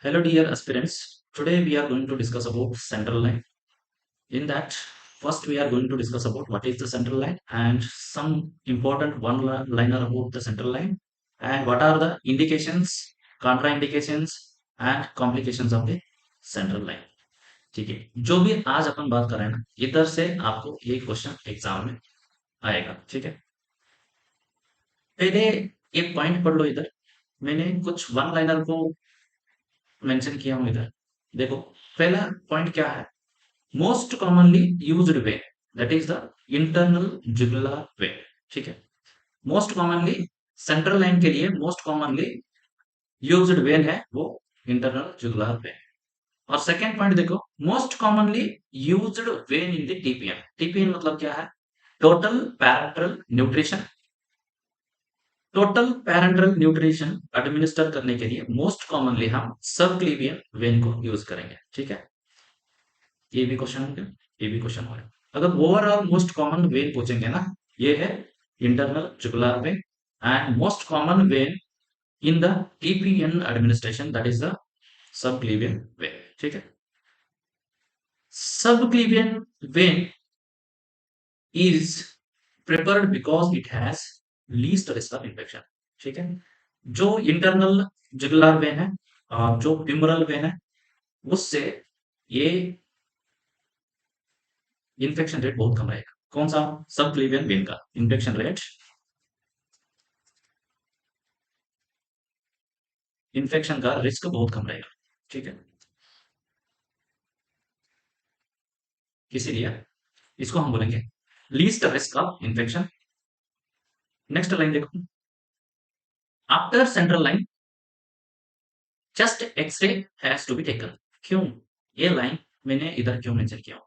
Hello, dear aspirants. Today we are going to discuss about central line. In that, first we are going to discuss about what is the central line and some important one-liner about the central line and what are the indications, contraindications and complications of the central line. ठीक है, जो भी आज अपन बात कर रहे हैं ना, इधर से आपको ये क्वेश्चन एग्जाम में आएगा. ठीक है, पहले एक पॉइंट पढ़ लो. इधर मैंने कुछ वन लाइनर को मेंशन किया हूं. इधर देखो, पहला पॉइंट क्या है. Most commonly used way, that is the internal jugular way. ठीक है, मोस्ट कॉमनली सेंट्रल लाइन के लिए मोस्ट कॉमनली यूज्ड वेन है वो इंटरनल जुगुलर वे. और सेकेंड पॉइंट देखो, most commonly used when in the TPN. TPN मतलब क्या है? Total parental nutrition. Total parental nutrition administer करने के लिए मोस्ट कॉमनली हम सबक्लीवियन वेन को यूज करेंगे. ठीक है, ये भी क्वेश्चन हो गया, ये भी क्वेश्चन हो गया. अगर ओवरऑल मोस्ट कॉमन वेन पूछेंगे ना, ये है internal jugular vein and most common vein in the TPN administration, that is the subclavian vein. ठीक है, subclavian vein is preferred because it has least risk of infection. ठीक है, जो internal jugular when है और जो फिमोरल वेन है, उससे ये इन्फेक्शन रेट बहुत कम रहेगा. कौन सा? सब क्लीवियन वेन का इन्फेक्शन रेट, इन्फेक्शन का रिस्क बहुत कम रहेगा. ठीक है, इसीलिए इसको हम बोलेंगे least risk of infection. Next line देखो, after central line chest X-ray has to be taken. क्यों ये लाइन मैंने इधर क्यों मेंशन किया?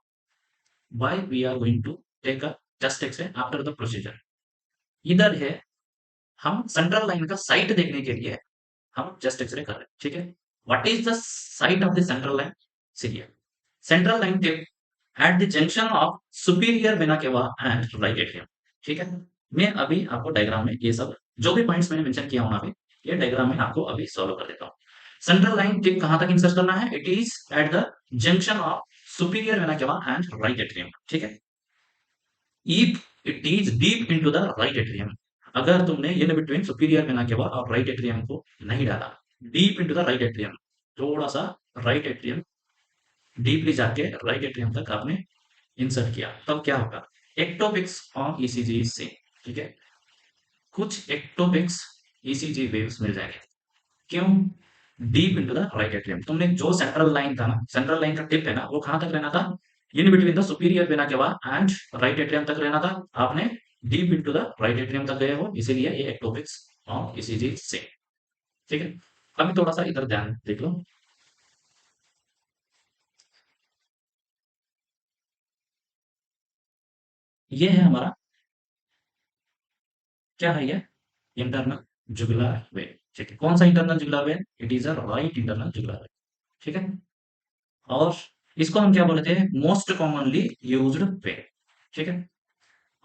Why we are going to take a chest X-ray after the procedure? इधर है, हम सेंट्रल लाइन का साइट देखने के लिए हम चेस्ट एक्सरे कर रहे हैं. ठीक है, what is the site of the central line? Syria. Central line tip at the junction of superior vena cava and right atrium. ठीक है, मैं अभी आपको डायग्राम में ये सब जो भी पॉइंट्स मैंने मेंशन किया हूं अभी, ये डायग्राम में आपको अभी सॉल्व कर देता हूं. सेंट्रल लाइन टिप कहां तक इंसर्ट करना है? It is at the junction of superior vena cava and right atrium. ठीक है, if it is deep into the right atrium. अगर तुमने इन बिटवीन सुपीरियर वेना केवा और राइट एट्रियम को नहीं डाला, deep into the right atrium, थोड़ा सा राइट एट्रियम डीपली जाके राइट एट्रियम तक आपने इंसर्ट किया, तब क्या होगा? एक्टोपिक्स ऑन ईसीजी से. ठीक है, कुछ एक्टोपिक्स ईसीजी वेव्स मिल जाएंगे. क्यों? Deep into the right atrium. तुमने जो सेंट्रल लाइन था ना, सेंट्रल लाइन का टिप है ना, वो कहां तक रहना था? इन between the superior vena cava and right atrium तक रहना था. आपने deep into the right atrium तक गए हो, इसीलिए ये एक्टोपिक्स ऑन ईसीजी से. ठीक है, अभी थोड़ा सा इधर ध्यान देख लो. ये है हमारा, क्या है ये? Internal jugular vein. ठीक है, कौन सा internal jugular when? It is a right internal jugular vein. ठीक है, और इसको हम क्या बोलते हैं? Most commonly used when. ठीक है,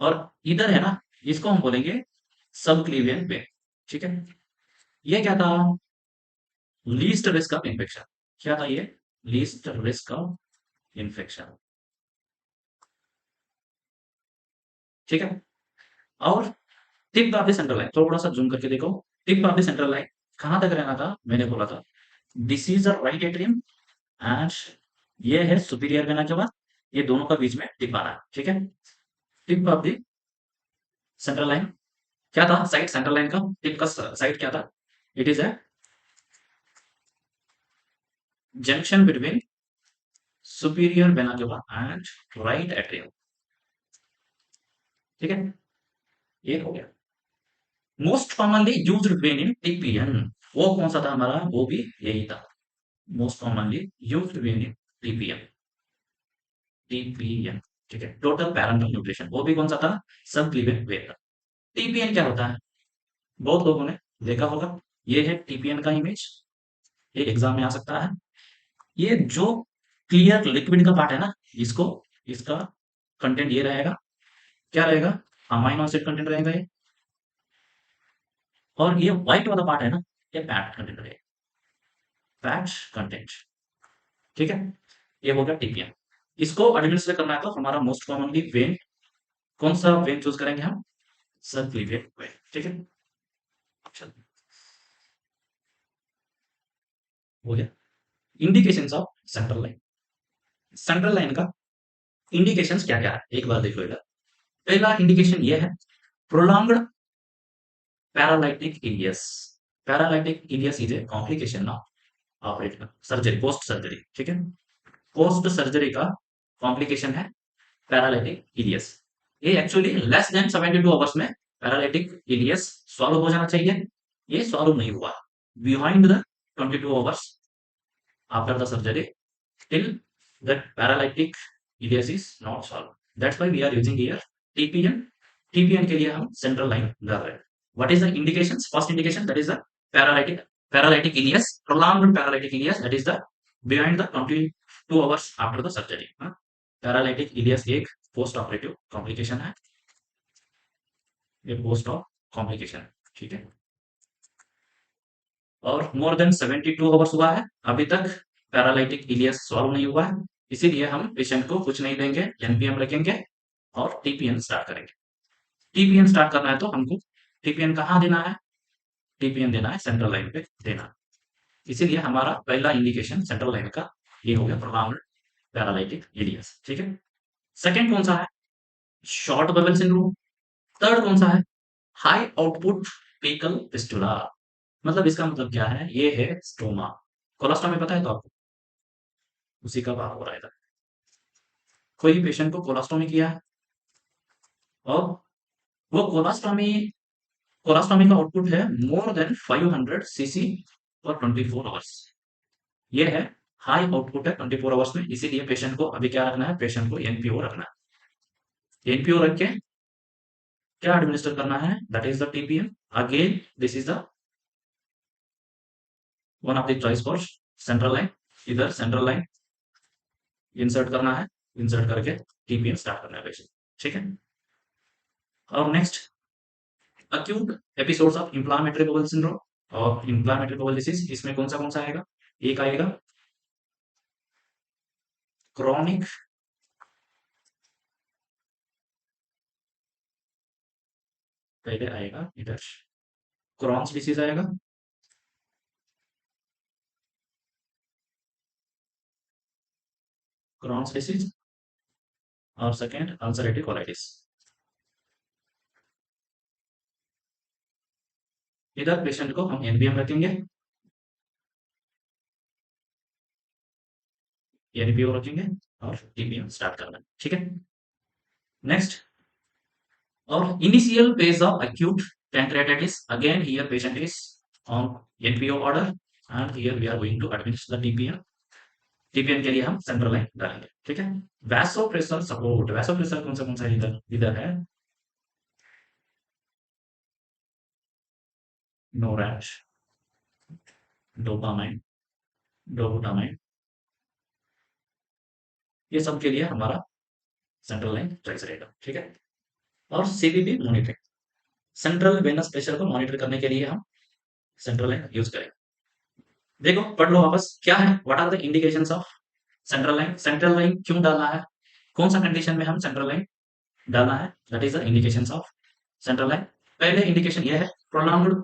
और इधर है ना, इसको हम बोलेंगे सबक्लीवियन वेन. ठीक है, ये क्या था? Least risk of infection. क्या था ये? Least risk of infection. ठीक है, और tip of the central line, थोड़ा सा जूम करके देखो. Tip of the central line कहां तक रहना था? मैंने बोला था this is a right atrium and ये है सुपीरियर वेना के बाद, ये दोनों का बीच में टिप आना है. ठीक है, tip of the central line क्या था? साइड सेंट्रल लाइन का टिप का साइड क्या था? It is a junction between superior vena के बाद एंड राइट एट्रियम. ठीक है, ये हो गया. Most commonly used when in TPN, वो कौन सा था हमारा? वो भी यही था. Most commonly used when in TPN. TPN. ठीक है, टोटल पैरेंटल न्यूट्रिशन, वो भी कौन सा था? सब क्लीवेज वेव था. टीपीएन क्या होता है? बहुत लोगों ने देखा होगा. ये है टीपीएन का इमेज, ये एग्जाम में आ सकता है. ये जो क्लियर लिक्विड का पार्ट है ना, इसको, इसका कंटेंट ये रहेगा. क्या रहेगा? अमाइनो एसिड कंटेंट रहेगा ये. और ये व्हाइट वाला पार्ट है ना, ये फैट कंटेंट रहेगा. Fat content. ठीक है, ये हो गया टीपीएन। इसको एडमिनिस्टर करना है तो हमारा मोस्ट कॉमनली वेन, कौन सा वेन चूज करेंगे हम? Circulated when. ठीक है, चलो हो गया। Indications of central line. Central line का इंडिकेशंस क्या क्या है एक बार देख लो इधर। पहला इंडिकेशन ये है, prolonged paralytic ileus. Paralytic ileus is a complication of operation surgery, post surgery. ठीक है, पोस्ट सर्जरी का कॉम्प्लिकेशन है पैरालाइटिक इलियस। ये एक्चुअली लेस देन 72 आवर्स में पैरालाइटिक इलियस सॉल्व हो जाना चाहिए, ये सॉल्व नहीं हुआ। Behind the 22 hours after the surgery, till that paralytic ileus is not solved. That's why we are using here TPN. TPN के लिए हम central line डाल रहे हैं। What is the indications? First indication, that is the paralytic ileus, prolonged paralytic ileus, that is the behind the 22 hours after the surgery. Paralytic ileus एक post operative complication है, ये post op complication. ठीक है, और more than 72 hours हुआ है, अभी तक पैरालाइटिक इलियस सॉल्व नहीं हुआ है, इसीलिए हम पेशेंट को कुछ नहीं देंगे, एनपीएम रखेंगे और टीपीएन स्टार्ट करेंगे। टीपीएन स्टार्ट करना है तो हमको टीपीएन कहाँ देना है? टीपीएन देना है सेंट्रल लाइन पे देना। इसीलिए हमारा पहला इंडिकेशन सेंट्रल लाइन का ये हो गया, प्रोलॉन्ग्ड पैरालाइटिक इलियस। ठीक है, सेकेंड कौन सा है? Short bubble syndrome. थर्ड कौन सा है? High output faecal fistula. मतलब इसका मतलब क्या है? ये है स्टोमा। कोलोस्टोमी पता है तो आपको, उसी का बात हो रहा है इधर। कोई पेशेंट को कोलोस्टोमी किया है और वो कोलोस्टोमी का आउटपुट है more than 500 CC for 24 hours. ये है हाई आउटपुट है 24 आवर्स में, इसीलिए पेशेंट को अभी क्या रखना है? पेशेंट को एनपीओ रखना है। एनपीओ रख के क्या एडमिनिस्टर करना है? That is the TPM. Again this is the one of the choice for central line. इधर सेंट्रल लाइन इंसर्ट करना है, इंसर्ट करके टीपीएम स्टार्ट करना है पेशेंट। ठीक है, और next acute episodes of inflammatory bowel syndrome और इंफ्लेमेटरी बवल डिसीज। इसमें कौन सा आएगा? एक आएगा क्रॉनिक पहले आएगा इधर क्रॉन्स डिसीज आएगा, क्रॉन्स डिसीज, और सेकेंड अल्सरेटिव कोलाइटिस। इधर पेशेंट को हम एनबीएम रखेंगे, एनपीओ रखेंगे और टीपीएम स्टार्ट करना है। ठीक है, नेक्स्ट और initial phase of acute pancreatitis, again here patient is on NPO order and here we are going to administer the TPN। TPN के लिए हम सेंट्रल लाइन डालेंगे। ठीक है, वैसोप्रेसर सपोर्ट। वैसोप्रेसर कौन सा इधर इधर है? नोरैट, डोपामाइन, डोबुटामाइन, ये सब के लिए हमारा सेंट्रल लाइन चॉइस रहेगा। ठीक है, और CBP monitoring, central venous pressure को मॉनिटर करने के लिए हम सेंट्रल लाइन यूज करेंगे। देखो पढ़ लो वापस, क्या है? What are the indications of central line? Central line क्यों डालना है? कौन सा कंडीशन में हम सेंट्रल लाइन डालना है? That is the indications of central line. पहले इंडिकेशन ये है, prolonged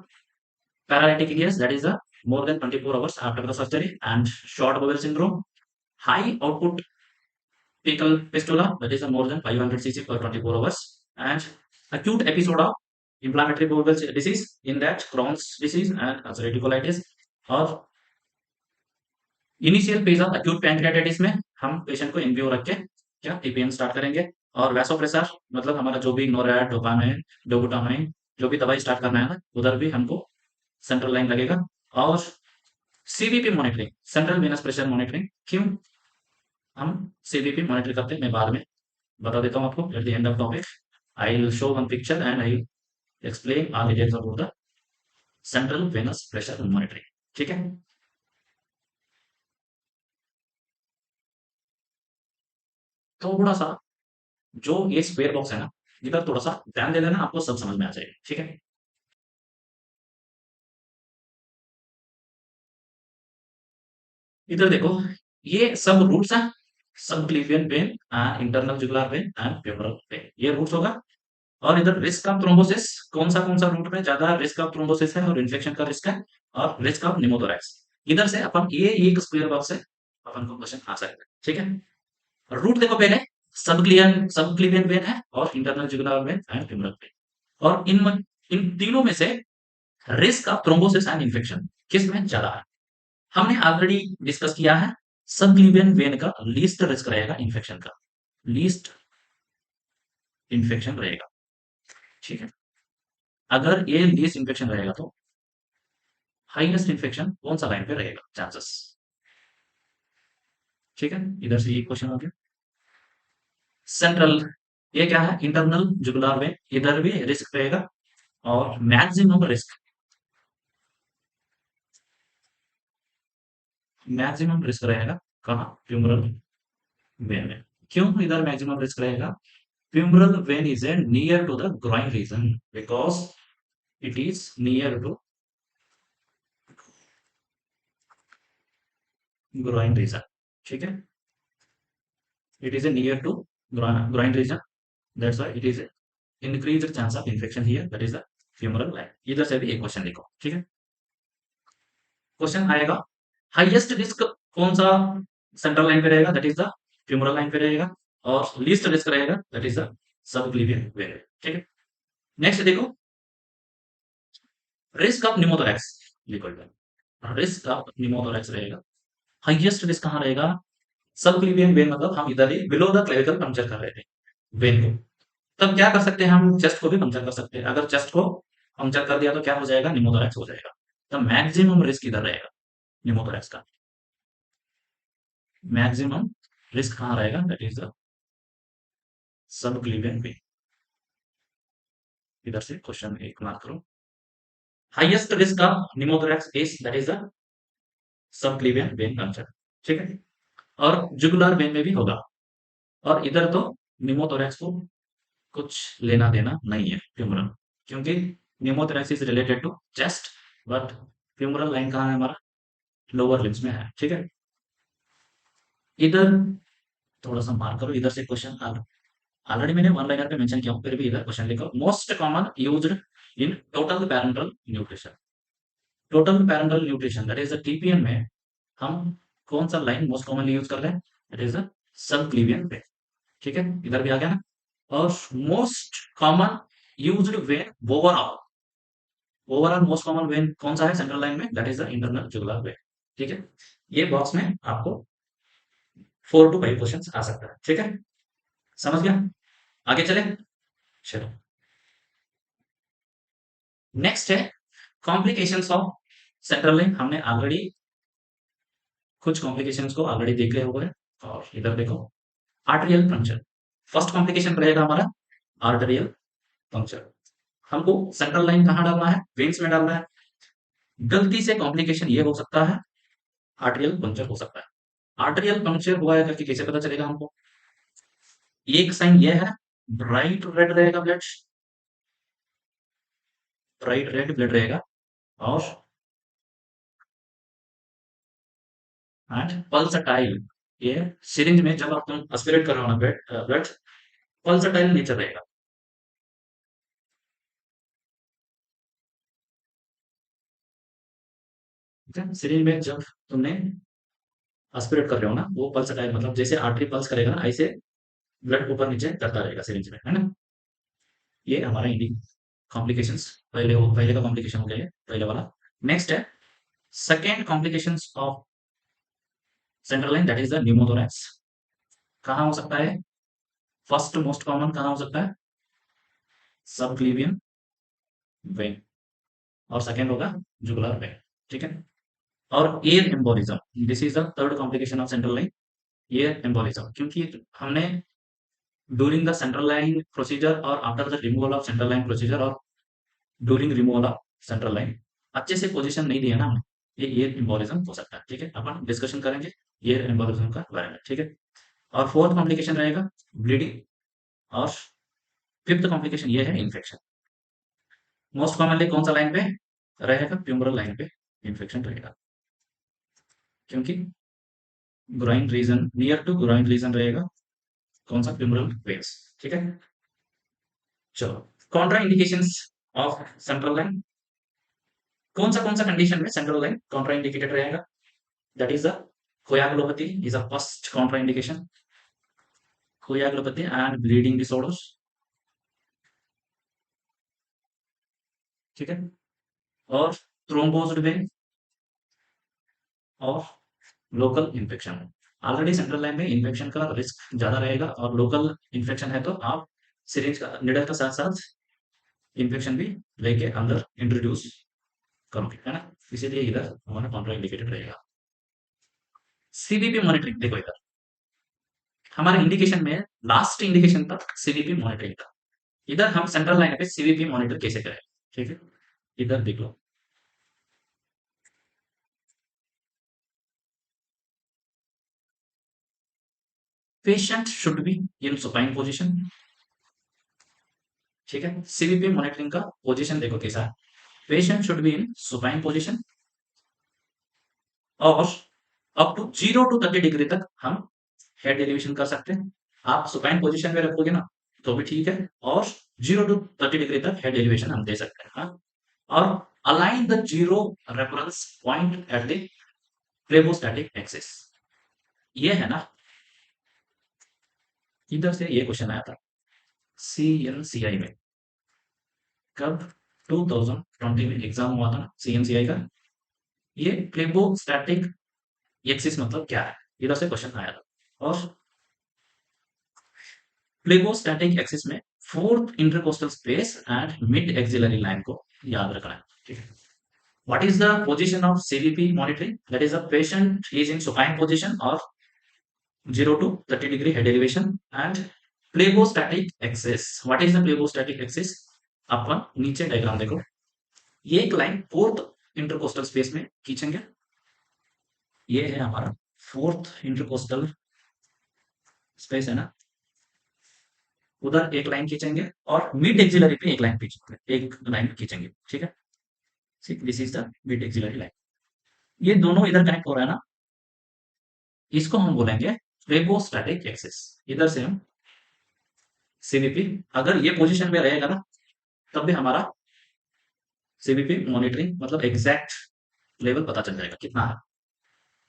paralytic ileus, that is the more than 24 hours after the surgery, and short bowel syndrome, high output fecal fistula, that is more than 500 cc per 24 hours, and acute episode of inflammatory bowel disease, in that Crohn's disease and ulcerative colitis, और initial phase of acute pancreatitis में हम patient को NPO रख के क्या TPN start करेंगे। और vasopressor मतलब हमारा जो भी नोरैट, डोपामाइन, डोबुटामाइन, जो भी दवाई स्टार्ट करना है ना, उधर भी हमको सेंट्रल लाइन लगेगा। और CBP monitoring, central venous pressure monitoring, क्यों हम सीबीपी मॉनिटर करते हैं मैं बाद में बता देता हूँ आपको। At the end of topic I will show one picture and I explain all details about the central venous pressure monitoring. ठीक है, थोड़ा सा जो ये स्क्वायर बॉक्स है ना, इधर थोड़ा सा ध्यान दे देना, आपको सब समझ में आ जाएगा। ठीक है, इधर देखो, ये सब रूट्स हैं, subclavian vein, internal jugular vein and femoral vein, ये रूट्स होगा। और इधर रिस्क ऑफ थ्रोम्बोसिस, कौन सा रूट में ज्यादा रिस्क ऑफ थ्रोम्बोसिस है और इन्फेक्शन का रिस्क है, और रिस्क ऑफ निमोथोरैक्स। इधर से अपन ये एक स्क्वायर बॉक्स है, अपन को क्वेश्चन आ सकता है, ठीक है। रूट देखो पहले, सब क्लीवियन वेन है और internal jugular vein and femoral vein. और इन तीनों में से risk of thrombosis and infection किस में ज्यादा है? हमने ऑलरेडी डिस्कस किया है, सब क्लीवियन वेन का लीस्ट रिस्क रहेगा इन्फेक्शन का, लीस्ट इन्फेक्शन रहेगा, ठीक है। अगर ये लीस्ट इन्फेक्शन रहेगा तो हाईएस्ट इन्फेक्शन कौन सा लाइन पे रहेगा चांसेस, ठीक है। इधर से ये क्वेश्चन हो गया। सेंट्रल, ये क्या है, इंटरनल जुगुलर वेन, इधर भी रिस्क रहेगा। और मैक्सिमम रिस्क रहेगा कहाँ, फ्यूमरल वेन में। क्यों इधर मैक्सिमम रिस्क रहेगा? Femoral vein is a near to the groin region, because it is near to groin region, ठीक है। It is a near to groin region, that's why it is increased chance of infection here, that is the femoral line। इधर से भी एक question लिखो, ठीक है। Question आएगा, हाईएस्ट रिस्क कौन सा सेंट्रल लाइन पे रहेगा, that is the femoral line पे रहेगा। और लीस्ट रिस्क रहेगा, that is the subclavian vein, ठीक है। नेक्स्ट देखो, रिस्क ऑफ निमोथोरैक्स, लिखो इधर, रिस्क ऑफ निमोथोरैक्स रहेगा। हाईएस्ट रिस्क कहाँ रहेगा? सबक्लीवियन वेन, मतलब हम इधर ही बिलो द क्लेविकल पंक्चर कर रहे थे वेन को। तब क्या कर सकते हैं, हम चेस्ट को भी पंक्चर कर सकते हैं। अगर चेस्ट को पंक्चर कर दिया तो क्या हो जाएगा, निमोथोरैक्स हो जाएगा। तो मैक्सिमम रिस्क इधर रहेगा निमोथोरैक्स का, मैक्सिमम रिस्क कहाँ रहेगा, that is the subclavian vein. इधर से क्वेश्चन एक मार्क करो। Highest risk of pneumothorax is, that is the subclavian vein puncture, ठीक है। और जुगुलर वेन में भी होगा। और इधर तो निमोथोरैक्स को कुछ लेना देना नहीं है फ्यूमरल, क्योंकि pneumothorax is related to chest, but femoral line कहाँ है हमारा, लोअर लिम्स में है, ठीक है। इधर थोड़ा सा मार्क करो, इधर से क्वेश्चन ऑलरेडी मैंने वन लाइनर पे मेंशन किया हूं, फिर भी इधर क्वेश्चन लिखो। Most common used in total parental nutrition, total parental nutrition that is the TPN में हम कौन सा लाइन मोस्ट कॉमनली यूज कर रहे हैं, दैट इज द सबक्लीवियन पे, ठीक है। इधर भी आ गया ना। और most common used when overall, overall most common when कौन सा है सेंट्रल लाइन में, that is the internal jugular vein, ठीक है। ये बॉक्स में आपको 4 to 5 क्वेश्चन आ सकता है, ठीक है। समझ गया? आगे चले, चलो। नेक्स्ट है कॉम्प्लिकेशंस ऑफ सेंट्रल लाइन। हमने ऑलरेडी कुछ कॉम्प्लिकेशंस को ऑलरेडी देखे हुए हैं। और इधर देखो, आर्टेरियल पंक्चर, फर्स्ट कॉम्प्लिकेशन रहेगा हमारा आर्टेरियल पंक्चर। हमको सेंट्रल लाइन कहाँ डालना है, वेन्स में डालना है। गलती से कॉम्प्लिकेशन ये हो सकता है, आर्टेरियल पंक्चर हो सकता है। आर्टेरियल पंक्चर हुआ है करके कैसे पता चलेगा हमको? एक साइन ये है, ब्राइट रेड रहेगा ब्लड, ब्राइट रेड ब्लड रहेगा। और पल्सटाइल, ये सिरिंज में जब आप तुम एस्पिरेट कर रहे हो ना ब्लड, पल्सटाइल नेचर रहेगा। ठीक है, सिरिंज में जब तुमने एस्पिरेट कर रहे हो ना, वो पल्सटाइल मतलब जैसे आर्टरी पल्स करेगा ना, ऐसे ब्लड ऊपर नीचे करता रहेगा सिरिंज में, है ना। ये हमारा इंडी कॉम्प्लिकेशंस, पहले का कॉम्प्लिकेशन हो गया है, पहले वाला। नेक्स्ट है second complications of central line, that is the pneumothorax. कहाँ हो सकता है? फर्स्ट मोस्ट कॉमन कहाँ हो सकता है, सबक्लीवियन वेन। और सेकेंड होगा जुगुलर वेन, ठीक है। और air embolism, this is the third complication of central line, air embolism. क्योंकि हमने during the central line procedure और after the removal of central line procedure और during removal of central line अच्छे से position नहीं दिया ना हमने, ये एयर एम्बोलिज्म हो सकता है, ठीक है। अपन डिस्कशन करेंगे एयर एम्बोलिज्म का बारे में, ठीक है। और फोर्थ कॉम्प्लिकेशन रहेगा ब्लीडिंग। और फिफ्थ कॉम्प्लिकेशन ये है इन्फेक्शन। मोस्ट कॉमनली कौन सा लाइन पे रहेगा, फ्यूमरल लाइन पे इन्फेक्शन रहेगा, क्योंकि groin region, near to groin region रहेगा कौन सा, femoral veins। ठीक है, चलो contraindications of central line, कौन सा कंडीशन में सेंट्रल लाइन कॉन्ट्रा इंडिकेटेड रहेगा, that is the coagulopathy is a first contraindication, coagulopathy and bleeding disorders. ठीक है, और थ्रोम्बोज्ड वेन और local infection. Already central line में इन्फेक्शन का रिस्क ज्यादा रहेगा और लोकल इन्फेक्शन है तो आप सिरिंज का निडल के साथ साथ इन्फेक्शन भी लेके अंदर इंट्रोड्यूस करोगे, है ना, इसीलिए इधर हमारा कॉन्ट्रा इंडिकेटेड रहेगा। सीबीपी मॉनिटरिंग देखो, इधर हमारे इंडिकेशन में लास्ट इंडिकेशन था सीबीपी मॉनिटरिंग था, इधर हम सेंट्रल लाइन पे सीबीपी मॉनिटर कैसे करें। ठीक है, इधर देख लो, patient should be in supine position. ठीक है, सीबीपी मॉनिटरिंग का पोजीशन देखो कैसा है, patient should be in supine position और अप टू 0 to 30 डिग्री तक हम हेड एलिवेशन कर सकते हैं। आप सुपाइन पोजीशन में रखोगे ना तो भी ठीक है, और 0 to 30 डिग्री तक हेड एलिवेशन हम दे सकते हैं। हाँ, और align the zero reference point at the phlebostatic axis, ये है ना, इधर से ये क्वेश्चन आया था सीएनसीआई में, कब, 2020 में एग्जाम हुआ था ना सीएनसीआई का। ये प्लेबोस्टैटिक एक्सिस मतलब क्या है, इधर से क्वेश्चन आया था। और प्लेबोस्टैटिक एक्सिस में fourth intercostal space and mid axillary line को याद रखना है। ठीक है, what is the position of CVP monitoring, that is a patient is in supine position or 0 to 30 degree head elevation and plebostatic axis, what is the plebostatic axis, अपन नीचे diagram देखो, ये एक लाइन फोर्थ इंटरकोस्टल स्पेस में खींचेंगे, ये है हमारा fourth intercostal space है ना, उधर एक लाइन खींचेंगे और मिड एक्सिलरी पे एक लाइन खींचेंगे, एक लाइन खींचेंगे। ठीक है, this is the mid axillary line, ये दोनों इधर कनेक्ट हो रहा है ना, इसको हम बोलेंगे प्लेबोस्टैटिक एक्सिस। इधर से हम सीबीपी, अगर ये पोजीशन में रहेगा ना तब भी हमारा सीबीपी मॉनिटरिंग मतलब एग्जैक्ट लेवल पता चल जाएगा कितना है,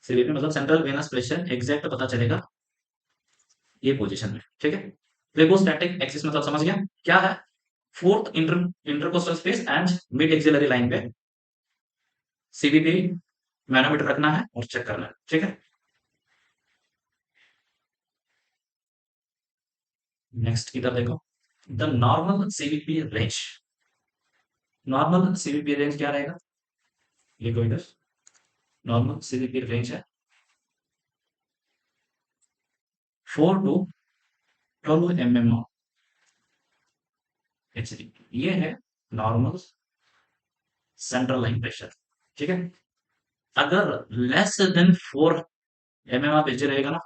सीबीपी मतलब सेंट्रल वेनस प्रेशर एग्जैक्ट पता चलेगा ये पोजीशन में। ठीक है, प्लेबोस्टैटिक एक्सिस मतलब समझ गया क्या है, fourth intercostal space and mid axillary line पे सीबीपी मैनोमीटर रखना है और चेक करना है। ठीक है, नेक्स्ट इधर देखो, the normal CBP range, normal CBP range क्या रहेगा, देखो इधर नॉर्मल सीबीपी रेंज है 4 to 12 mm एचडी, ये है नॉर्मल सेंट्रल लाइन प्रेशर। ठीक है, अगर less than 4 mm of H रहेगा ना,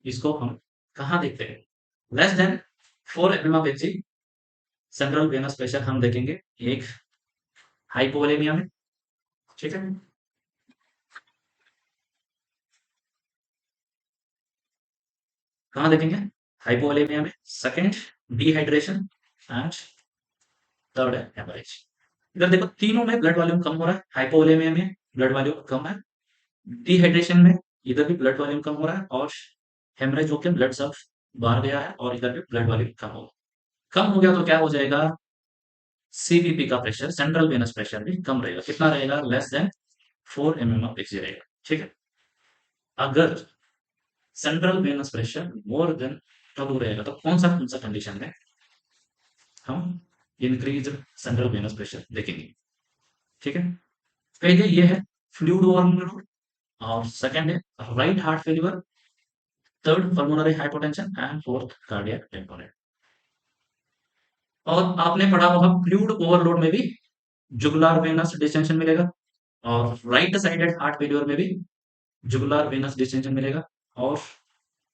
इसको हम कहाँ देखते हैं, less than 4 mm of H central venous pressure हम देखेंगे एक हाइपोवोलेमिया में। ठीक है, कहाँ देखेंगे, हाइपोवोलेमिया में, सेकंड डिहाइड्रेशन एंड थर्ड है हेमरेज। इधर देखो तीनों में ब्लड वॉल्यूम कम हो रहा है, हाइपोवोलेमिया में ब्लड वॉल्यूम कम है, डिहाइड्रेशन में इधर भी ब्लड वॉल्यूम कम हो रहा है, और हेमरेज होकर ब्लड सब बाहर गया है और इधर भी ब्लड वॉल्यूम कम हो गया तो क्या हो जाएगा, सीबीपी का प्रेशर सेंट्रल वेनस प्रेशर भी कम रहेगा, कितना रहेगा, लेस देन 4 mm ऑफ एक्सी रहेगा। ठीक है, अगर central venous pressure more than 2 रहेगा तो कौन सा कंडीशन में हम इंक्रीज सेंट्रल वेनस प्रेशर देखेंगे। ठीक है, पहले ये है फ्लूइड ओवरलोड, और सेकंड है right heart failure, third pulmonary hypotension and fourth cardiac tamponade. और आपने पढ़ा होगा फ्लूइड ओवरलोड में भी जुगुलार वेनस डिस्टेंशन मिलेगा, और राइट साइडेड हार्ट फेलियर में भी जुगुलार वेनस डिस्टेंशन मिलेगा, और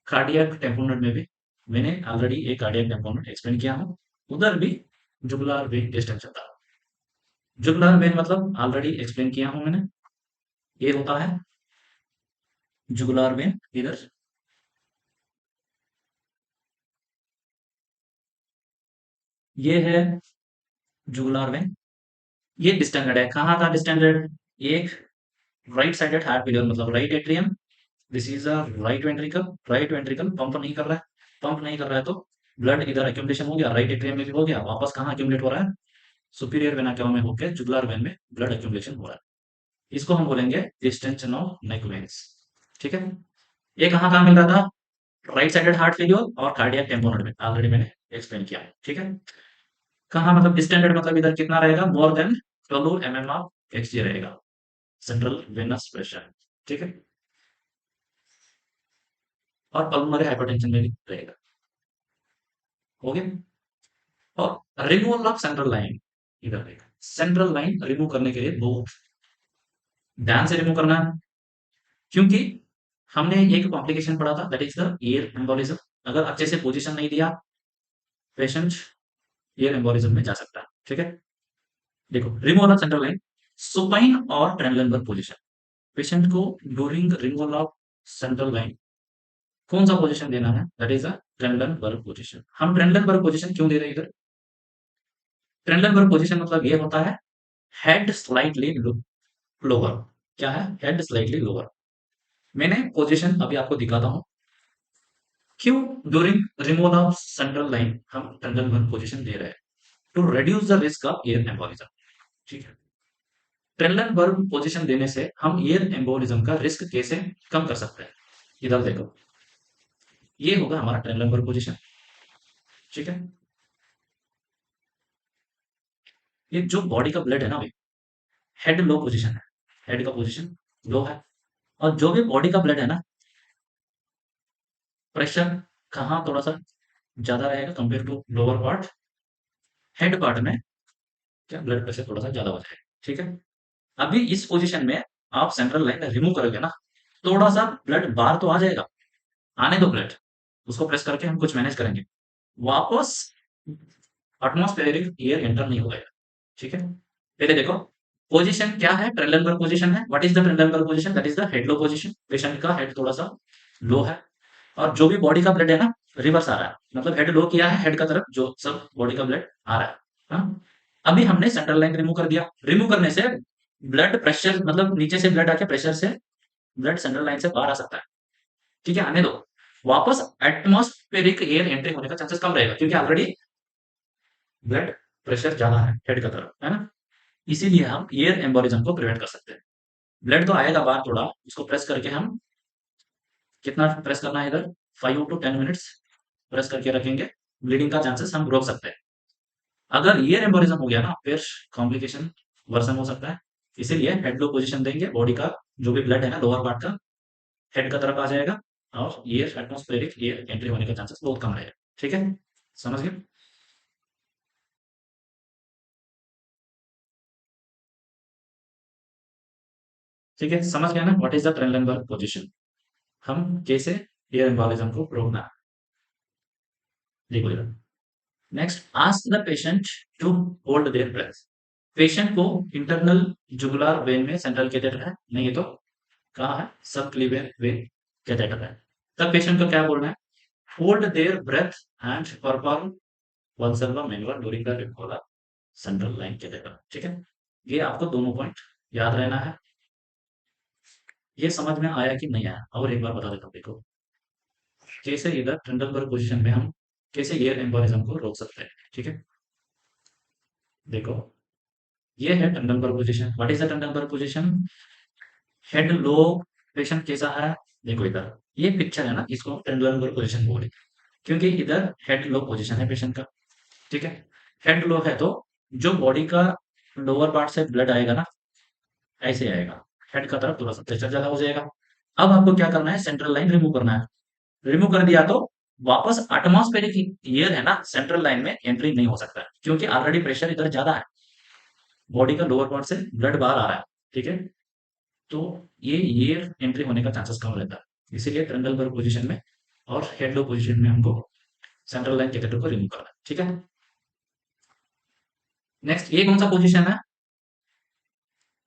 कार्डियक टेम्पोनेट में भी मैंने ऑलरेडी एक कार्डियक टेम्पोनेट एक्सप्लेन किया हूँ, उधर भी जुगुलार वेन डिस्टेंशन था। जुगुलार वेन मतलब ऑलरेडी एक्सप्लेन किया हूँ मैंने, ये होता है जुगुलार वेन इधर, ये है जुगुलार वेन। ये डिस्टेंडेड है, कहाँ था डिस्टेंडेड? एक राइट साइडेड हार्ट फेलियर मतलब right atrium, this is a right ventricle, right ventricle pump नहीं कर रहा है, पंप नहीं कर रहा है तो ब्लड इधर एक्यूमुलेशन हो गया, राइट एट्रियम में भी हो गया, वापस कहाँ एक्यूमुलेट हो रहा है? सुपीरियर वेना केवा में होकर जुगुलार वेन में ब्लड एक्यूमुलेशन हो रहा है। इसको हम बोलेंगे डिस्टेंशन ऑफ नेक वेन्स। ठीक है, ये कहाँ कहाँ मिल रहा था? राइट साइडेड हार्ट फेलियर और कार्डियक टेम्पोनेट में, ऑलरेडी मैंने एक्सप्लेन किया। ठीक है, कहाँ मतलब डिस्टेंडेड मतलब इधर कितना रहेगा? More than 12 mm of XD रहेगा, सेंट्रल वेनस प्रेशर। ठीक है, और पल्मोनरी हाइपरटेंशन में भी रहेगा। हो गया। और रिमूवल ऑफ सेंट्रल लाइन, इधर रहेगा। सेंट्रल लाइन रिमूव करने के लिए बहुत ध्यान से रिमूव करना है, क्योंकि हमने एक कॉम्प्लिकेशन पढ़ा था, that is the air embolism. अगर अच्छे से पोजीशन नहीं दिया, पेशेंट एयर एम्बोलिज्म में जा सकता है। ठीक है, देखो removal of central line, supine और ट्रेनलेंबर पोजीशन। पेशेंट को during removal of central line कौन सा पोजीशन देना है? That is a Trendelenburg position. हम ट्रेनलेंबर पोजीशन क्यों दे रहे हैं इधर? ट्रेनलेंबर पोजीशन मतलब ये होता है हेड स्लाइटली लोअर। क्या है? Head slightly lower. मैंने पोजीशन अभी आपको दिखाता हूं, क्यों during removal of central line हम ट्रेनलेंबर पोजीशन दे रहे हैं, to reduce the risk of air embolism. ठीक है, ट्रेनलेंबर पोजीशन देने से हम एयर एम्बोलिज्म का रिस्क कैसे कम कर सकते हैं? इधर देखो, ये होगा हमारा ट्रेनलेंबर पोजीशन। ठीक है, ये जो बॉडी का ब्लड है ना भाई, हेड लो पोजीशन है, हेड का पोजीशन लो है। और जो भी बॉडी का ब्लड है ना, प्रेशर कहाँ थोड़ा सा ज्यादा रहेगा compare to lower part, head part में क्या ब्लड प्रेशर थोड़ा सा ज्यादा हो जाएगा। ठीक है, अभी इस पोजीशन में आप सेंट्रल लाइन रिमूव करोगे ना, थोड़ा सा ब्लड बाहर तो आ जाएगा, आने दो ब्लड, उसको प्रेस करके हम कुछ मैनेज करेंगे, वापस एटमॉस्फेरिक एयर एंटर नहीं होगा। ठीक है, पहले देखो पोजीशन क्या है, ट्रेनलेंबर पोजीशन है। What is the Trendelenburg position? That is the head low position. Patient का हेड थोड़ा सा लो है, और जो भी बॉडी का ब्लड है ना, रिवर्स आ रहा है, मतलब हेड लो किया है, हेड का तरफ जो सब बॉडी का ब्लड आ रहा है। हाँ? अभी हमने सेंट्रल लाइन रिमूव कर दिया, रिमूव करने से ब्लड प्रेशर मतलब नीचे से ब्लड आके प्रेशर से ब्लड सेंट्रल लाइन से बाहर आ सकता है। ठीक है, आने दो, वापस एटमॉस्फेरिक एयर एंट्री होने का चांसेस कम रहेगा, क्योंकि ऑलरेडी ब्लड प्रेशर ज्यादा है हेड का तरफ, है ना? इसीलिए हम एयर एम्बोलिज्म को प्रिवेंट कर सकते हैं। ब्लड तो आएगा बाहर, थोड़ा उसको प्रेस करके हम, कितना प्रेस करना है इधर? 5 to 10 मिनट्स प्रेस करके रखेंगे, ब्लीडिंग का चांसेस हम रोक सकते हैं। अगर एयर एम्बोलिज्म हो गया ना, फिर कॉम्प्लिकेशन वर्सन हो सकता है। इसीलिए हेड लो पोजीशन देंगे, बॉडी का जो भी ब्लड है ना लोअर पार्ट का हेड का तरफ आ जाएगा, और एयर एटमॉस्फेरिक एयर एंट्री होने का चांसेस बहुत कम रहेगा। ठीक है, समझ गए? ठीक है, समझ गया ना what is the Trendelenburg position, हम कैसे एयर एम्बोलिज्म को रोकना है। देखो इधर, next ask the patient to hold their breath. Patient को इंटरनल जुगुलर वेन में सेंट्रल कैथेटर है, नहीं तो कहाँ है? सब क्लीवेर वेन कैथेटर है। तब पेशेंट को क्या बोलना है? Hold their breath and perform Valsalva manual during the removal of central line catheter. ठीक है, ये आपको दोनों पॉइंट याद रहना है। ये समझ में आया कि नहीं आया? और एक बार बता देता हूँ, देखो कैसे इधर ट्रिंडलबर्ग पोजीशन में हम कैसे एयर एम्बोलिज्म को रोक सकते हैं। ठीक है, देखो ये है Trendelenburg position. What is the Trendelenburg position? Head low, patient कैसा है? देखो इधर ये पिक्चर है ना, इसको ट्रिंडलबर्ग पोजीशन बोले, क्योंकि इधर हेड लो पोजीशन है पेशेंट का। ठीक है, हेड लो है तो जो बॉडी का लोअर पार्ट से ब्लड आएगा ना, ऐसे आएगा, हेड का तरफ थोड़ा सा प्रेशर ज्यादा हो जाएगा। अब आपको क्या करना है? सेंट्रल लाइन रिमूव करना है। रिमूव कर दिया तो वापस एटमॉस्फेरिक एयर है ना सेंट्रल लाइन में एंट्री नहीं हो सकता है, क्योंकि ऑलरेडी प्रेशर इधर ज्यादा है, बॉडी का लोअर पार्ट से ब्लड बाहर आ रहा है। ठीक है, तो ये एयर एंट्री होने का चांसेस कम रहता है, इसीलिए ट्रेंडलबर्ग पोजीशन में और हेड लो पोजीशन में हमको सेंट्रल लाइन कैथेटर को रिमूव करना है। ठीक है, नेक्स्ट ये कौन सा पोजीशन है?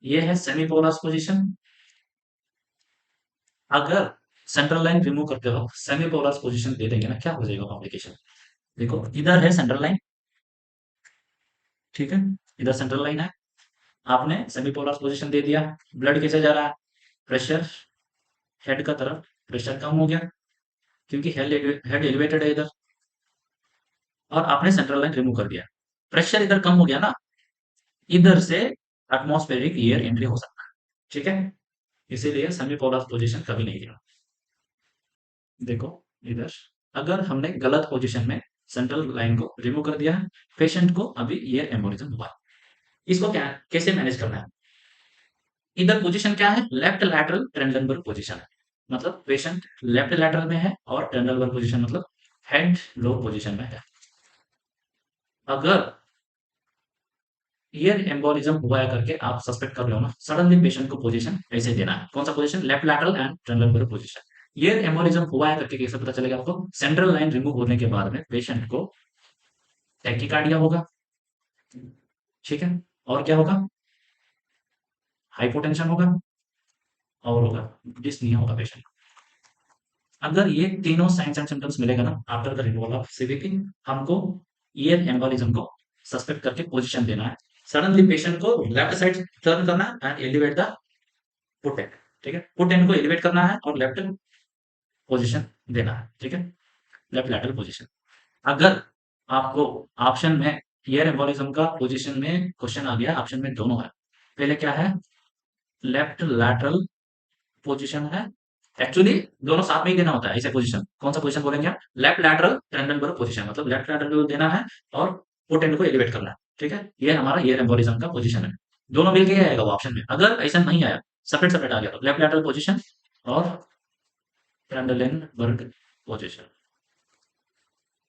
ये है सेमी पोलस पोजीशन। अगर सेंट्रल लाइन रिमूव करते वक्त सेमी पोलर पोजीशन दे देंगे ना, क्या हो जाएगा कॉम्प्लिकेशन? देखो इधर है सेंट्रल लाइन, ठीक है, इधर सेंट्रल लाइन है, आपने सेमी पोलर पोजीशन दे दिया, ब्लड कैसे जा रहा है? प्रेशर हेड का तरफ प्रेशर कम हो गया, क्योंकि हेड एलिवेटेड है इधर, और आपने सेंट्रल लाइन रिमूव कर दिया, प्रेशर इधर कम हो गया ना, इधर से एटमॉस्फेरिक एयर एंट्री हो सकता है, ठीक है, इसीलिए सेमी पोलर पोजीशन कभी नहीं दिया। देखो इधर, अगर हमने गलत पोजीशन में सेंट्रल लाइन को रिमूव कर दिया है, पेशेंट को अभी एयर एम्बोलिज्म हुआ है, इसको क्या कैसे मैनेज करना है? इधर पोजीशन क्या है? लेफ्ट लैटरल ट्रेंडलबर्ग पोजीशन है, मतलब पेशेंट लेफ्ट लैटरल में है, और ट्रेंडलबर्ग पोजीशन मतलब हेड लो पोजीशन में है। अगर ईयर एम्बोलिज्म हुआ है करके आप सस्पेक्ट कर रहे हो ना, सडनली पेशेंट को पोजीशन ऐसे देना है, कौन सा position? Left lateral and Trendelenburg position. Air embolism हुआ है करके कैसे पता चलेगा आपको? सेंट्रल लाइन रिमूव होने के बाद में पेशेंट को टैकीकार्डिया होगा, ठीक है, और क्या होगा? हाइपोटेंशन होगा, और होगा डिस्निया होगा पेशेंट। अगर ये तीनों साइंस एंड सिम्टम्स मिलेगा ना after the removal of CVP, हमको ईयर एम्बोलिज्म को सस्पेक्ट करके पोजीशन देना है, सडनली पेशेंट को लेफ्ट साइड टर्न करना है and elevate the put and, ठीक है, पुट एंड को एलिवेट करना है और लेफ्ट पोजीशन देना है, ठीक है, लेफ्ट लैटरल पोजीशन। अगर आपको ऑप्शन में ईयर एम्बोलिज्म का पोजीशन में क्वेश्चन आ गया, ऑप्शन में दोनों है, पहले क्या है? लेफ्ट लैटरल पोजीशन है, एक्चुअली दोनों साथ में ही देना होता है ऐसे पोजीशन, कौन सा पोजीशन बोलेंगे आप? लेफ्ट लैटरल ट्रेंडलबर्ग पोजीशन, मतलब लेफ्ट लैटरल को देना है और पुट एंड को एलिवेट करना है, ठीक है, ये हमारा ईयर एम्बोलिज्म का पोजीशन है, दोनों मिलके ही आएगा वो ऑप्शन में। अगर ऐसा नहीं आया, सेपरेट सेपरेट आ गया, तो लेफ्ट लैटरल पोजीशन और ट्रेंडलबर्ग पोजीशन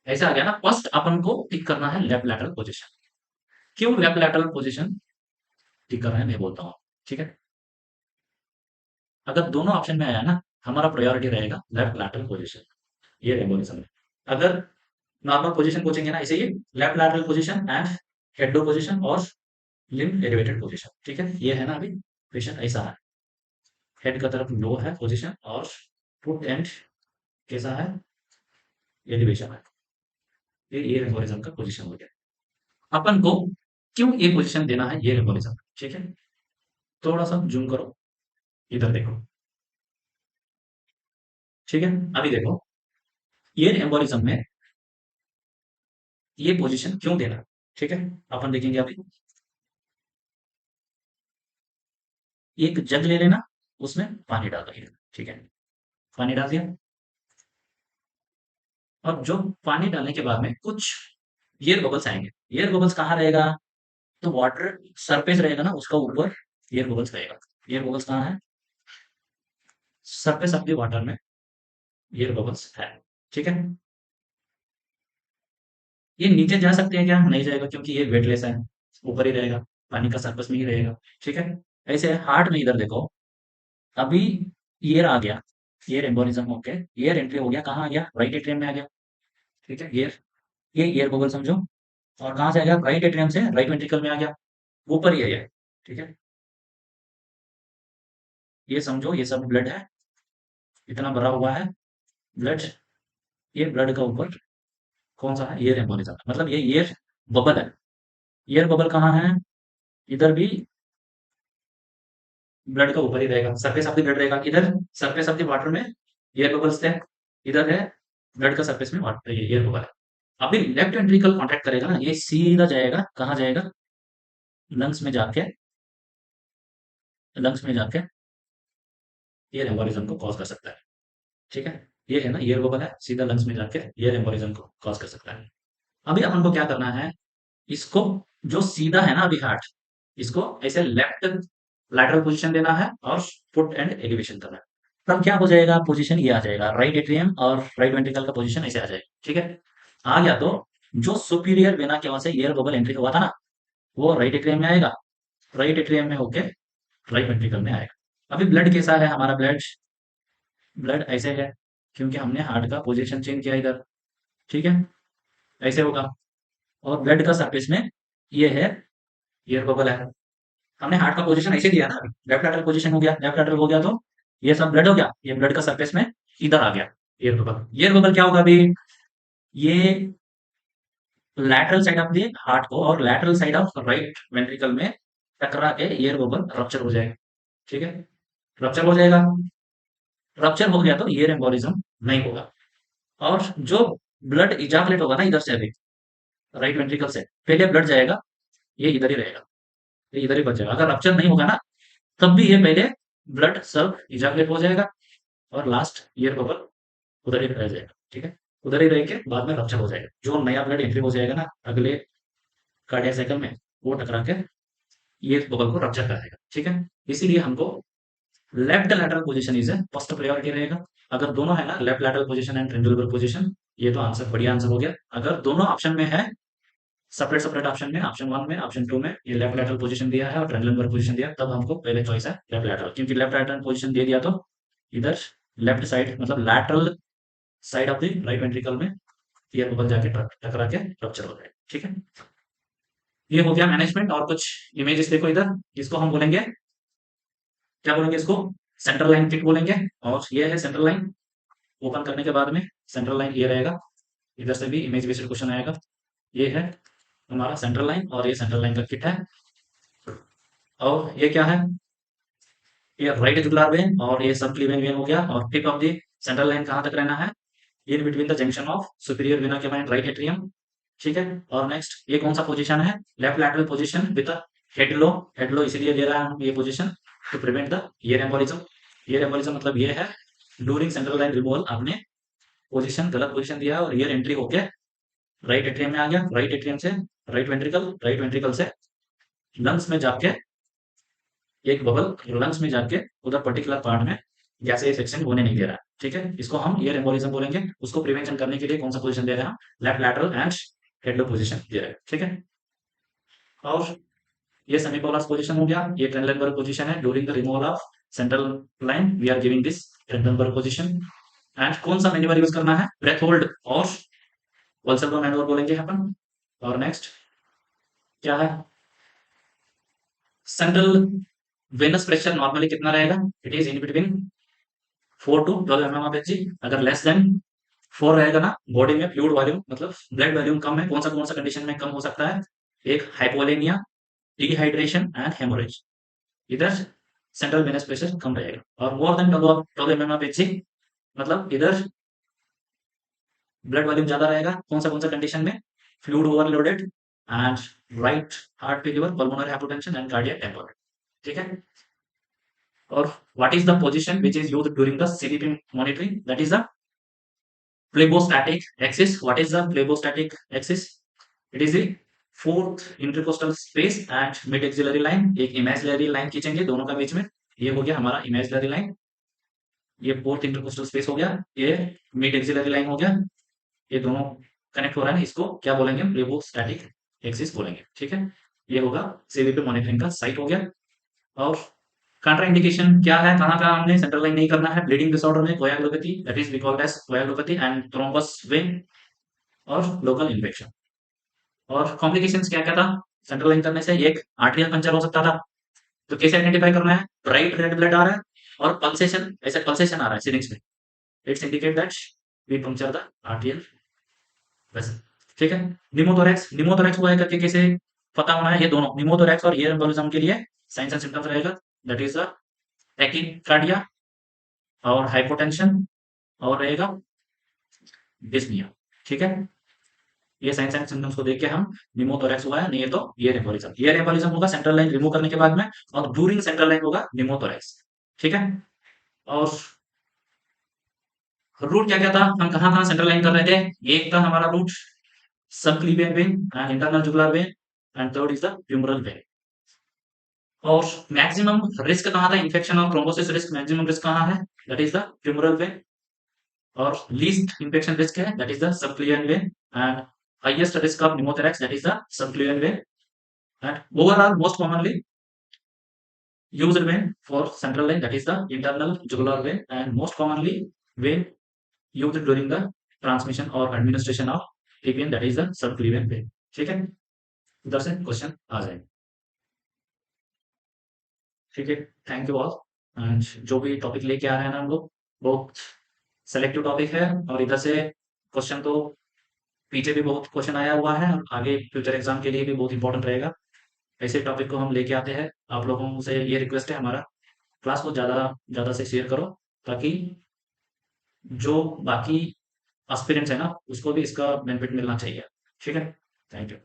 ऐसा आ गया ना, फर्स्ट अपन को टिक करना है लेफ्ट लैटरल पोजीशन। क्यों लेफ्ट लैटरल पोजीशन टिक कर रहे हैं मैं बोलता हूँ, ठीक है, अगर दोनों ऑप्शन में आया ना, हमारा प्रायोरिटी रहेगा लेफ्ट लैटरल पोजीशन, ये एम्बोलिज्म है। अगर नॉर्मल पोजीशन पूछेंगे ना, इसे ही left lateral position and head low position और लिम्ब एलिवेटेड पोजीशन, ठीक है, ये है ना अभी पेशेंट ऐसा है, हेड का तरफ लो है पोजीशन और फुट एंड कैसा है? एलिवेशन है, ये एम्बोलिज्म का पोजीशन हो गया। अपन को क्यों ये पोजीशन देना है ये एम्बोलिज्म, ठीक है, थोड़ा सा जूम करो, इधर देखो, ठीक है, अभी देखो ये एम्बोलिज्म में ये पोजीशन क्यों देना, ठीक है, अपन देखेंगे अभी। एक जग ले लेना, उसमें पानी डाल दो, ठीक है, पानी डाल दिया, और जो पानी डालने के बाद में कुछ एयर बबल्स आएंगे, एयर बबल्स कहाँ रहेगा? तो वाटर सरफेस रहेगा ना, उसका ऊपर एयर बबल्स रहेगा, एयर बबल्स कहाँ है? सरफेस ऑफ द वाटर में एयर बबल्स है, ठीक है, ये नीचे जा सकते हैं क्या? नहीं जाएगा, क्योंकि ये वेटलेस है, ऊपर ही रहेगा, पानी का सरफेस में ही रहेगा, ठीक है। ऐसे हार्ट में इधर देखो, अभी एयर आ गया, एयर एम्बोलिज्म होके एयर एंट्री हो गया, कहाँ आ गया? राइट एट्रियम में आ गया, ठीक है, एयर, ये एयर बबल समझो, और कहाँ से आ गया? राइट एट्रियम से राइट वेंट्रिकल में आ गया, ऊपर ही है ये, ठीक है, ये समझो ये सब ब्लड है, इतना भरा हुआ है ब्लड, ये ब्लड का ऊपर कौन सा है? एयर एम्बोलिज्म, मतलब ये एयर बबल है, एयर बबल कहाँ है? इधर भी ब्लड का ऊपर ही रहेगा, सरफेस ऑफ द ब्लड रहेगा, इधर सरफेस ऑफ द वाटर में एयर बबल्स थे, इधर है ब्लड का सरफेस में वाटर, ये एयर बबल है। अभी लेफ्ट वेंट्रिकल कॉन्ट्रैक्ट करेगा ना, ये सीधा जाएगा, कहाँ जाएगा? लंग्स में जाके, लंग्स में जाके एयर एम्बोलिज्म को कॉज कर सकता है, ठीक है, ये है ना एयर बबल है, सीधा लंग्स में जाके एयर एम्बोलिज्म को कॉज कर सकता है। अभी अपन को क्या करना है? इसको जो सीधा है ना अभी हार्ट, इसको ऐसे लेफ्ट लैटरल पोजीशन देना है और फुट एंड एलिवेशन करना है, तब क्या हो जाएगा? पोजीशन ये आ जाएगा, राइट एट्रियम और राइट वेंट्रिकल का पोजीशन ऐसे आ जाएगा, ठीक है, आ गया तो जो सुपीरियर वेना केवा से एयर बबल एंट्री हुआ था ना, वो राइट एट्रियम में आएगा, राइट एट्रियम में होके राइट वेंट्रिकल में आएगा। अभी ब्लड कैसा है हमारा? ब्लड, ब्लड ऐसे है, क्योंकि हमने हार्ट का पोजीशन चेंज किया इधर, ठीक है, ऐसे होगा, और ब्लड का सरफेस में ये है एयर बबल है, हमने हार्ट का पोजीशन ऐसे दिया ना, लेफ्ट लैटरल पोजीशन हो गया, लेफ्ट लैटरल हो गया तो ये सब ब्लड हो गया, ये ब्लड का सरफेस में इधर आ गया एयर बबल। एयर बबल क्या होगा अभी, ये lateral side of the heart को और lateral side of right ventricle में टकरा के एयर बबल रप्चर हो जाएगा। ठीक है, रप्चर हो जाएगा। रप्चर हो गया तो एयर एम्बोलिज्म नहीं होगा। और जो ब्लड इजाकुलेट होगा ना इधर से, अभी राइट वेंट्रिकल से पहले ब्लड जाएगा, ये इधर ही रहेगा, ये इधर ही बच जाएगा। अगर रप्चर नहीं होगा ना, तब भी ये पहले ब्लड सब इजाकुलेट हो जाएगा और लास्ट ईयर बबल उधर ही रह जाएगा। ठीक है, उधर ही रह के बाद में रप्चर हो जाएगा। जो नया ब्लड एंट्री हो जाएगा ना अगले कार्डियक साइकिल में, वो टकरा के ईयर बबल को रप्चर कर देगा। ठीक है, इसीलिए हमको left lateral position is first priority रहेगा। अगर दोनों है ना, left lateral position and Trendelenburg position, ये तो आंसर बढ़िया आंसर हो गया। अगर दोनों ऑप्शन में है, सेपरेट सेपरेट ऑप्शन में, ऑप्शन 1 में, ऑप्शन 2 में ये लेफ्ट लैटरल पोजीशन दिया है और ट्रेंडुलर पोजीशन दिया, तब हमको पहले चॉइस है लेफ्ट लैटरल। क्योंकि लेफ्ट लैटरल पोजीशन दे दिया तो इधर लेफ्ट साइड मतलब lateral side of the right ventricle में ईयर बबल जाके टकरा के रप्चर हो जाए। ठीक है, ये हो गया मैनेजमेंट। और कुछ इमेजेस देखो इधर, इसको हम बोलेंगे, क्या बोलेंगे इसको, सेंट्रल लाइन किट बोलेंगे। और ये है सेंट्रल लाइन, ओपन करने के बाद में सेंट्रल लाइन ये रहेगा। इधर से भी इमेज बेस्ड क्वेश्चन आएगा। ये है हमारा सेंट्रल लाइन और ये सेंट्रल लाइन का किट है। और ये क्या है, ये राइट जुगुलर वेन और ये सब क्लीवेन वेन हो गया। और tip of the central line कहाँ तक रहना है, in between the junction of superior vena cava and right atrium. ठीक है, और नेक्स्ट ये कौन सा पोजीशन है, left lateral position with head low. Head low इसीलिए ले रहा है हम ये position to prevent the air embolism. Air embolism मतलब ये है ड्यूरिंग सेंट्रल लाइन रिमूवल आपने पोजीशन गलत पोजीशन दिया और ईयर एंट्री होके राइट एट्रियम में आ गया। राइट एट्रियम से राइट वेंट्रिकल से लंग्स में जाके एक बबल लंग्स में जाके उधर पर्टिकुलर पार्ट में गैसेस सेक्शन होने नहीं दे रहा है। ठीक है, इसको हम ईयर एम्बोलिज्म बोलेंगे। उसको प्रिवेंशन करने के लिए कौन सा पोजीशन दे रहे हैं हम, left lateral and head low position दे रहे हैं। ठीक है, और ये सेमीपोलर पोजीशन हो गया। ये ट्रेनलेनबर्ग पोजीशन है during the removal of central line, we are giving this Trendelenburg position. And कौन सा मैन्युअल यूज करना है, ब्रेथ होल्ड और वल्सरबर्ग मैन्युअल बोलेंगे अपन। और नेक्स्ट क्या है, सेंट्रल वेनस प्रेशर नॉर्मली कितना रहेगा, it is in between 4 to 12 mm of Hg. अगर लेस देन 4 रहेगा ना, बॉडी में फ्लूइड वॉल्यूम मतलब ब्लड वॉल्यूम कम है। कौन सा कंडीशन में कम हो सकता है, एक हाइपोलेमिया, डिहाइड्रेशन एंड हेमोरेज, इधर सेंट्रल वेनस प्रेशर कम रहेगा। और more than 12 mm of Hg मतलब इधर ब्लड वॉल्यूम ज्यादा रहेगा। कौन सा कंडीशन में, fluid overloaded and right heart failure, pulmonary hypotension and cardiac temper. ठीक है, और what is the position which is used during the CDP monitoring, that is the phlebostatic axis. What is the phlebostatic axis, it is the fourth intercostal space and mid axillary line। एक imaginary line खींचेंगे दोनों का बीच में, ये हो गया हमारा imaginary line। ये फोर्थ इंटरकोस्टल स्पेस हो गया, ये मिड एक्सिलरी लाइन हो गया। ये दोनों कनेक्ट हो रहा है ना, इसको क्या बोलेंगे, प्लेबोस्टैटिक एक्सिस बोलेंगे। ठीक है, ये होगा सीवीपी मॉनिटरिंग का साइट हो गया। और कंट्रा इंडिकेशन क्या है, कहाँ कहाँ हमने सेंट्रल लाइन नहीं करना है, ब्लीडिंग डिसऑर्डर में coagulopathy, that is we called as coagulopathy and thrombus vein और लोकल इन्फेक्शन। और कॉम्प्लिकेशंस क्या क्या था सेंट्रल लाइन करने से, एक आर्टेरियल पंचर हो सकता था। तो कैसे आइडेंटिफाई करना है, ब्राइट रेड ब्लड आ रहा है और पल्सेशन, ऐसे पल्सेशन आ रहा है सिरिंज में, it's indicate that we puncture the arterial vessel. ठीक है, निमोथोरैक्स, निमोथोरैक्स हुआ है करके कैसे पता होना है, ये दोनों निमोथोरैक्स और एयर एम्बोलिज्म के लिए साइंस एंड सिम्टम्स रहेगा, दैट इज द टैकीकार्डिया और हाइपोटेंशन और रहेगा डिस्निया। ठीक है, ये साइंस एंड सिम्टम्स को देख के हम निमोथोरैक्स हुआ है, नहीं है तो एयर एम्बोलिज्म। एयर एम्बोलिज्म होगा सेंट्रल लाइन रिमूव करने के बाद में, और ड्यूरिंग सेंट्रल लाइन होगा निमोथोरैक्स। ठीक है, और रूट क्या क्या था, हम कहाँ कहाँ सेंट्रल लाइन कर रहे थे, एक था हमारा route subclavian vein and internal jugular vein and third is the femoral vein. और मैक्सिमम रिस्क कहाँ था, इन्फेक्शन और थ्रोम्बोसिस रिस्क, मैक्सिमम रिस्क कहाँ है, that is the femoral vein. और लीस्ट इन्फेक्शन रिस्क है, that is the subclavian vein. And highest risk of pneumothorax, that is the subclavian vein। And overall most commonly used vein for central line, that is the internal jugular vein, and most commonly vein used during the transmission or administration of TPN, that is the subclavian vein। ठीक है, उधर से question आ जाएंगे। ठीक है, thank you all. And जो भी topic लेके आ रहे हैं ना हम लोग, बहुत सेलेक्टिव टॉपिक है, और इधर से क्वेश्चन तो पीछे भी बहुत क्वेश्चन आया हुआ है, और आगे फ्यूचर एग्जाम के लिए भी बहुत इंपॉर्टेंट रहेगा। ऐसे टॉपिक को हम लेके आते हैं। आप लोगों से ये रिक्वेस्ट है हमारा, क्लास को ज़्यादा ज़्यादा से शेयर करो, ताकि जो बाकी एस्पिरेंट्स है ना, उसको भी इसका बेनिफिट मिलना चाहिए। ठीक है, थैंक यू।